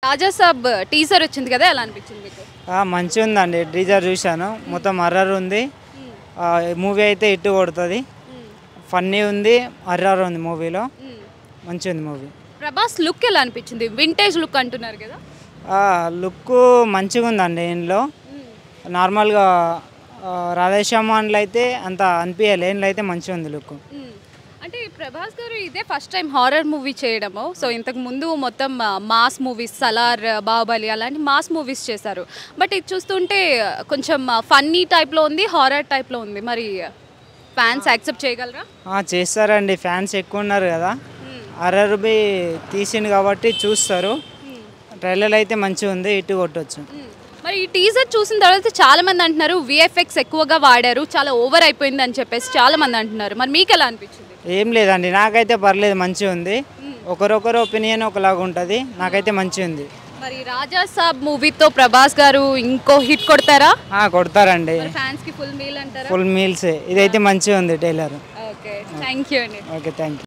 రాజా సాబ్ teaser వచ్చింది కదా, ఎలా అనిపించింది మీకు? మంచిగా ఉందండి. టీజర్ చూశాను, మొత్తం హర్రర్ ఉంది. మూవీ అయితే ఇట్టు కొడుతుంది. ఫన్నీ ఉంది, హర్రర్ ఉంది మూవీలో. మంచిగా ఉంది మూవీ. ప్రభాస్ లుక్ ఎలా అనిపించింది? వింటేజ్ లుక్ అంటున్నారు కదా. లుక్ మంచిగా ఉందండి. ఇంట్లో నార్మల్గా రాధేశ్యామన్లో అయితే అంత అనిపించలే, ఇంట్లో అయితే మంచిగా ఉంది లుక్. అంటే ప్రభాస్ గారు ఇదే ఫస్ట్ టైం హారర్ మూవీ చేయడము. సో ఇంతకు ముందు మొత్తం మాస్ మూవీస్, సలార్, బాహుబలి అలాంటి మాస్ మూవీస్ చేశారు. బట్ ఇది చూస్తుంటే కొంచెం ఫన్నీ టైప్లో ఉంది, హారర్ టైప్లో ఉంది. మరి ఫ్యాన్స్ యాక్సెప్ట్ చేయగలరా? చేస్తారండి, ఫ్యాన్స్ ఎక్కువ ఉన్నారు కదా. హర్రర్ బి తీసిండు కాబట్టి చూస్తారు. ట్రైలర్ అయితే మంచిగా ఉంది, ఇటు కొట్టవచ్చు. మరి ఈ టీజర్ చూసిన తర్వాత చాలా మంది అంటున్నారు విఎఫ్ఎక్స్ ఎక్కువగా వాడారు, చాలా ఓవర్ అయిపోయింది అని చెప్పేసి చాలా మంది అంటున్నారు. మరి మీకు ఎలా అనిపించింది? ఏం లేదండి, నాకైతే పర్లేదు, మంచిగా ఉంది. ఒకరొకరు ఒపీనియన్ ఒకలాగా ఉంటుంది, నాకైతే మంచిగా ఉంది. మరి రాజా సాబ్ మూవీతో ప్రభాస్ గారు ఇంకో హిట్ కొడతారా? కొడతారండి. ఫ్యాన్స్ కి ఫుల్ మీల్ అంటారా? Full meals. ఇదైతే మంచిగా ఉంది ట్రైలర్. ఓకే, థ్యాంక్ యూ అండి. Okay, thank you.